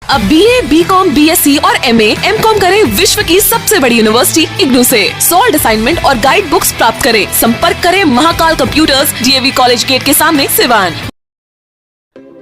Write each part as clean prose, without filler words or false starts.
अब BA, BCom, BSc और MA, MCom करें विश्व की सबसे बड़ी यूनिवर्सिटी इग्नू से। सॉल्ड असाइनमेंट और गाइड बुक्स प्राप्त करें। संपर्क करें Mahakal computers, DAV college gate के सामने, सिवान।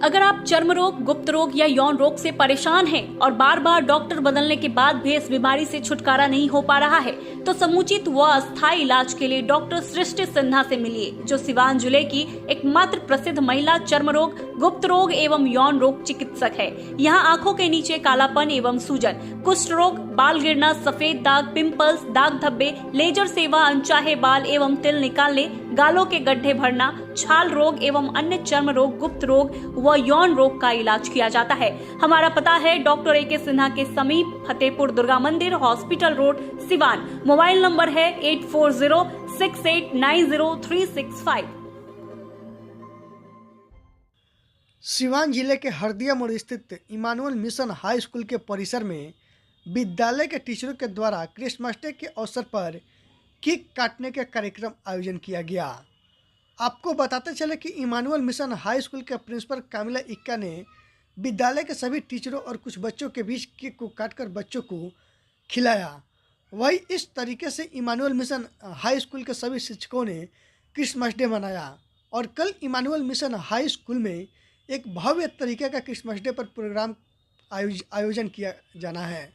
अगर आप चर्म रोग, गुप्त रोग या यौन रोग से परेशान हैं और बार बार डॉक्टर बदलने के बाद भी इस बीमारी से छुटकारा नहीं हो पा रहा है, तो समुचित व अस्थायी इलाज के लिए डॉक्टर सृष्टि सिन्हा से मिलिए, जो सिवान जिले की एकमात्र प्रसिद्ध महिला चर्म रोग, गुप्त रोग एवं यौन रोग चिकित्सक है। यहाँ आंखों के नीचे कालापन एवं सूजन, कुष्ठ रोग, बाल गिरना, सफेद दाग, पिंपल्स, दाग धब्बे, लेजर सेवा, अनचाहे बाल एवं तिल निकालने, गालों के गड्ढे भरना, छाल रोग एवं अन्य चर्म रोग, गुप्त रोग व यौन रोग का इलाज किया जाता है। हमारा पता है डॉक्टर AK सिन्हा के समीप, फतेहपुर दुर्गा मंदिर, hospital road, Siwan. Mobile number है 8406890365। सिवान जिले के हरदिया मोड़ स्थित इमानुअल मिशन हाई स्कूल के परिसर में विद्यालय के टीचरों के द्वारा क्रिसमस डे के अवसर पर केक काटने का कार्यक्रम आयोजन किया गया। आपको बताते चले कि इमानुअल मिशन हाई स्कूल के प्रिंसिपल कामिला इक्का ने विद्यालय के सभी टीचरों और कुछ बच्चों के बीच केक को काटकर बच्चों को खिलाया। वही इस तरीके से इमानुअल मिशन हाई स्कूल के सभी शिक्षकों ने क्रिसमस डे मनाया और कल इमानुअल मिशन हाई स्कूल में एक भव्य तरीके का क्रिसमस डे पर प्रोग्राम आयोजन किया जाना है।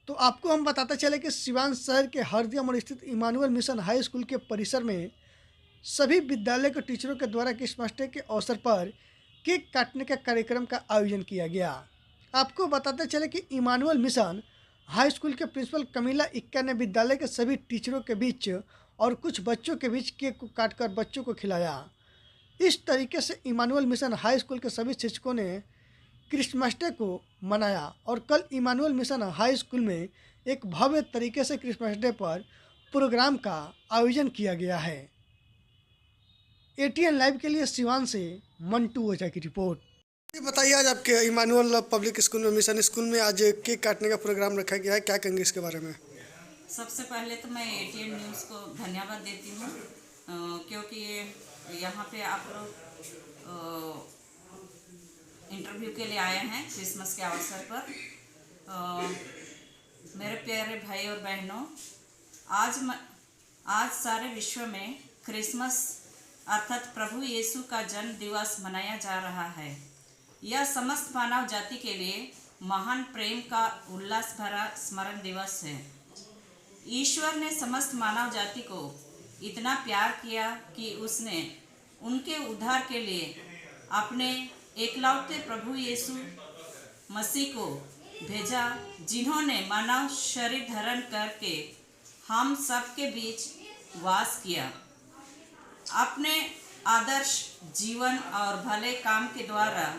तो आपको हम बताते चले कि सिवान शहर के हरदिया मोड़ स्थित इमानुअल मिशन हाई स्कूल के परिसर में सभी विद्यालय के टीचरों के द्वारा क्रिसमस डे के अवसर पर केक काटने का कार्यक्रम का आयोजन किया गया। आपको बताते चले कि इमानुअल मिशन हाई स्कूल के प्रिंसिपल कमिला इक्का ने विद्यालय के सभी टीचरों के बीच और कुछ बच्चों के बीच केक को काटकर बच्चों को खिलाया। इस तरीके से इमानुअल मिशन हाई स्कूल के सभी शिक्षकों ने क्रिसमस डे को मनाया और कल इमानुअल मिशन हाई स्कूल में एक भव्य तरीके से क्रिसमस डे पर प्रोग्राम का आयोजन किया गया है। ATN लाइव के लिए सिवान से मंटू ओझा की रिपोर्ट। ये बताइए, आज आपके इमानुअल पब्लिक स्कूल में, मिशन स्कूल में आज केक काटने का प्रोग्राम रखा गया है, क्या कहेंगे इसके बारे में? सबसे पहले तो मैं ATN न्यूज़ को धन्यवाद देती हूँ, क्योंकि यहाँ पे आप लोग इंटरव्यू के लिए आए हैं क्रिसमस के अवसर पर। मेरे प्यारे भाई और बहनों, आज सारे विश्व में क्रिसमस अर्थात प्रभु यीशु का जन्म दिवस मनाया जा रहा है। यह समस्त मानव जाति के लिए महान प्रेम का उल्लास भरा स्मरण दिवस है। ईश्वर ने समस्त मानव जाति को इतना प्यार किया कि उसने उनके उद्धार के लिए अपने एकलौते प्रभु यीशु मसीह को भेजा, जिन्होंने मानव शरीर धारण करके हम सबके बीच वास किया। अपने आदर्श जीवन और भले काम के द्वारा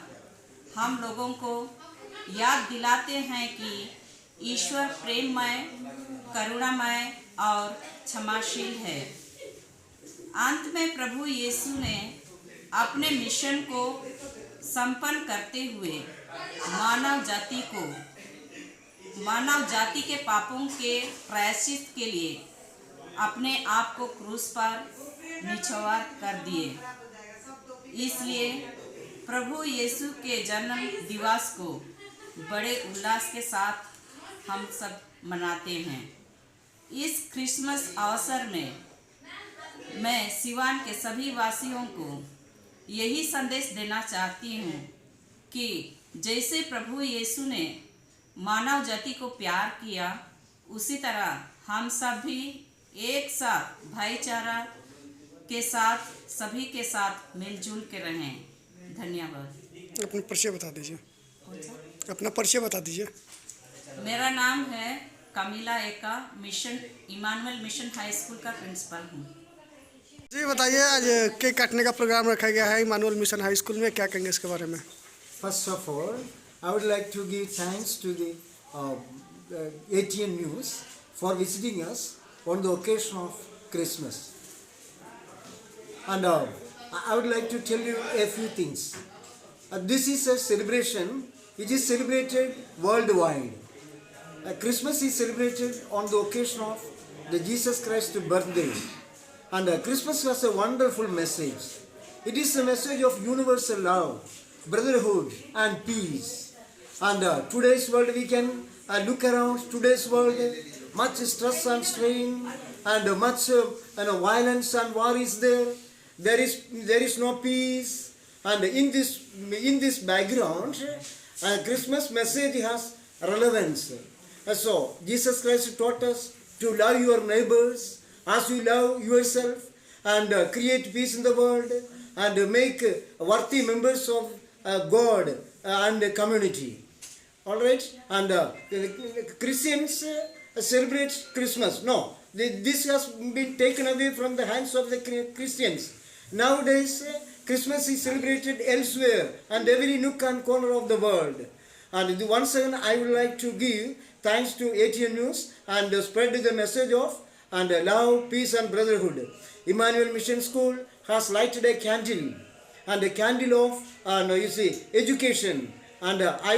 हम लोगों को याद दिलाते हैं कि ईश्वर प्रेममय, करुणामय और क्षमाशील है। अंत में प्रभु यीशु ने अपने मिशन को संपन्न करते हुए मानव जाति के पापों के प्रायश्चित के लिए अपने आप को क्रूस पर निछावर कर दिए। इसलिए प्रभु यीशु के जन्म दिवस को बड़े उल्लास के साथ हम सब मनाते हैं। इस क्रिसमस अवसर में मैं सिवान के सभी वासियों को यही संदेश देना चाहती हूँ कि जैसे प्रभु यीशु ने मानव जाति को प्यार किया, उसी तरह हम सब भी एक साथ भाईचारा के साथ सभी के साथ मिलजुल के रहें। धन्यवाद। अपना परिचय बता दीजिए। अपना परिचय बता दीजिए। मेरा नाम है कामिला इक्का, इमानुअल मिशन हाई स्कूल का प्रिंसिपल हूँ। जी बताइए, आज केक काटने का प्रोग्राम रखा गया है इमानुअल मिशन हाई स्कूल में, क्या कहेंगे इसके बारे में? First of all, I would like to give thanks to the ATN News for visiting us on the occasion of Christmas. And I would like to tell you a few things. This is a celebration which is celebrated worldwide. Christmas is celebrated on the occasion of the Jesus Christ's birthday. And Christmas has a wonderful message. It is a message of universal love, brotherhood and peace. And today's world, we can look around today's world, much stress and strain, and much violence and war is there. There is no peace. And in this background, Christmas message has relevance. So Jesus Christ taught us to love your neighbors as you love yourself, and create peace in the world, and make worthy members of God and community. All right, and Christians celebrate Christmas. No, this has been taken away from the hands of the Christians. Nowadays, Christmas is celebrated elsewhere and every nook and corner of the world. And once again, I would like to give thanks to ATN News and spread the message of and love, peace and brotherhood. Emmanuel Mission School has lighted a candle, and a candle of education. And I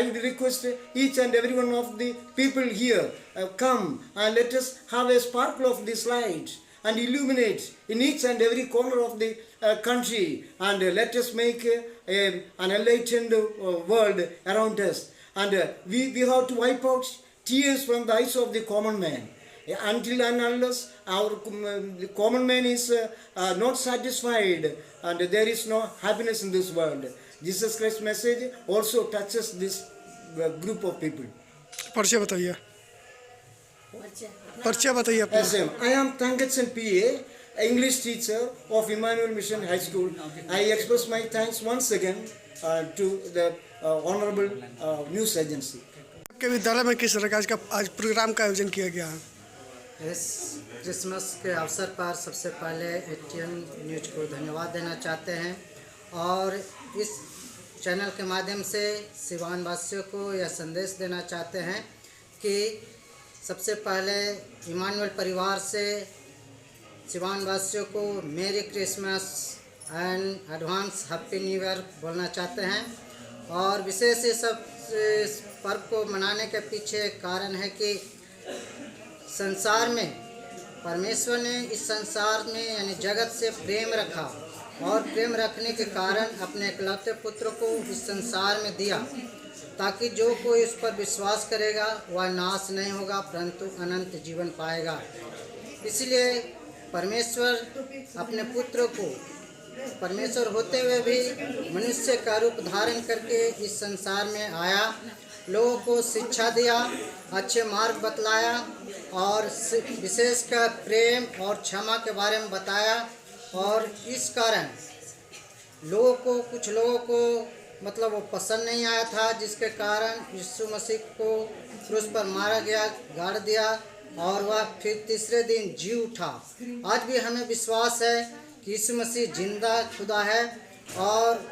would request each and every one of the people here, come and let us have a sparkle of this light and illuminate in each and every corner of the country, and let us make an enlightened world around us. And we have to wipe out tears from the eyes of the common man. Until and unless our common man is not satisfied, and there is no happiness in this world. Jesus Christ's message also touches this group of people. परिचय बताइए। परिचय बताइए अपना। Yes, I am Tangachan PA, English teacher of Emmanuel Mission High School. I express my thanks once again to the honorable news agency. आपके विद्यालय में किस प्रकार का आज प्रोग्राम का आयोजन किया गया है? इस क्रिसमस के अवसर पर सबसे पहले एटीएन न्यूज को धन्यवाद देना चाहते हैं, और इस चैनल के माध्यम से सिवान वासियों को यह संदेश देना चाहते हैं कि सबसे पहले इमानुएल परिवार से सिवान वासियों को मेरी Christmas and advance happy new year बोलना चाहते हैं। और विशेष इस पर्व को मनाने के पीछे कारण है कि संसार में परमेश्वर ने इस संसार में यानी जगत से प्रेम रखा, और प्रेम रखने के कारण अपने इकलौते पुत्र को इस संसार में दिया, ताकि जो कोई उस पर विश्वास करेगा वह नाश नहीं होगा परंतु अनंत जीवन पाएगा। इसलिए परमेश्वर अपने पुत्र को परमेश्वर होते हुए भी मनुष्य का रूप धारण करके इस संसार में आया, लोगों को शिक्षा दिया, अच्छे मार्ग बतलाया, और विशेषकर प्रेम और क्षमा के बारे में बताया। और इस कारण कुछ लोगों को मतलब वो पसंद नहीं आया था, जिसके कारण यीशु मसीह को क्रूस पर मारा गया, गाड़ दिया, और वह फिर तीसरे दिन जी उठा। आज भी हमें विश्वास है कि यीशु मसीह जिंदा खुदा है, और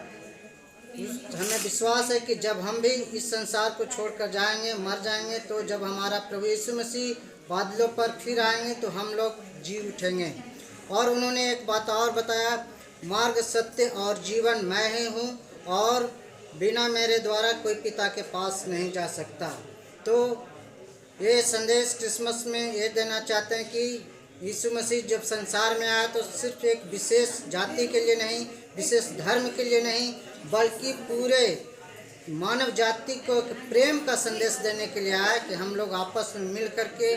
हमें विश्वास है कि जब हम भी इस संसार को छोड़कर जाएंगे, मर जाएंगे, तो जब हमारा प्रभु यीशु मसीह बादलों पर फिर आएंगे तो हम लोग जी उठेंगे। और उन्होंने एक बात और बताया, मार्ग, सत्य और जीवन मैं ही हूँ, और बिना मेरे द्वारा कोई पिता के पास नहीं जा सकता। तो ये संदेश क्रिसमस में ये देना चाहते हैं कि यीशु मसीह जब संसार में आया तो सिर्फ एक विशेष जाति के लिए नहीं, विशेष धर्म के लिए नहीं, बल्कि पूरे मानव जाति को प्रेम का संदेश देने के लिए आया कि हम लोग आपस में मिल करके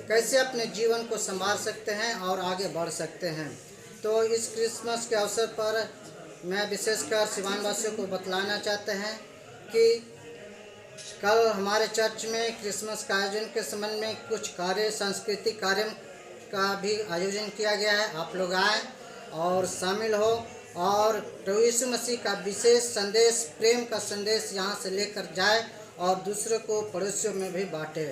कैसे अपने जीवन को संभाल सकते हैं और आगे बढ़ सकते हैं। तो इस क्रिसमस के अवसर पर मैं विशेषकर सिवान वासियों को बतलाना चाहते हैं कि कल हमारे चर्च में क्रिसमस का आयोजन के संबंध में कुछ सांस्कृतिक कार्य का भी आयोजन किया गया है। आप लोग आए और शामिल हो, और प्रभु यीशु मसीह का विशेष संदेश, प्रेम का संदेश यहाँ से लेकर जाए और दूसरों को पड़ोसियों में भी बांटे।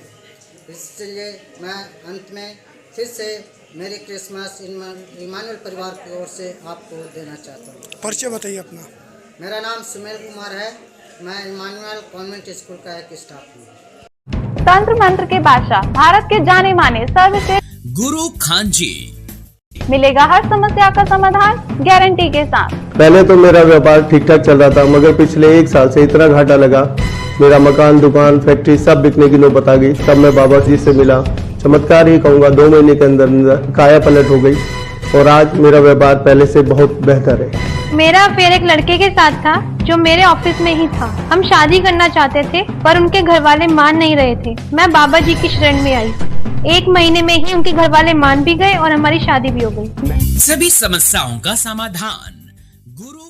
इसलिए मैं अंत में फिर से मेरी क्रिसमस इमानुएल परिवार की ओर से आपको देना चाहता हूँ। परिचय बताइए अपना। मेरा नाम सुमेल कुमार है, मैं इमानुएल कॉन्वेंट स्कूल का एक स्टाफ हूँ। तंत्र मंत्र के बादशाह, भारत के जाने माने सर्वश्रेष्ठ गुरु खान जी, मिलेगा हर समस्या का समाधान गारंटी के साथ। पहले तो मेरा व्यापार ठीक ठाक चल रहा था, मगर पिछले 1 साल से इतना घाटा लगा, मेरा मकान, दुकान, फैक्ट्री सब बिकने की नौबत आ गई। तब मैं बाबा जी से मिला, चमत्कार ही कहूँगा, 2 महीने के अंदर काया पलट हो गई। और आज मेरा व्यापार पहले से बहुत बेहतर है। मेरा अफेयर एक लड़के के साथ था जो मेरे ऑफिस में ही था। हम शादी करना चाहते थे पर उनके घर वाले मान नहीं रहे थे। मैं बाबा जी की शरण में आई। 1 महीने में ही उनके घर वाले मान भी गए और हमारी शादी भी हो गई। सभी समस्याओं का समाधान गुरु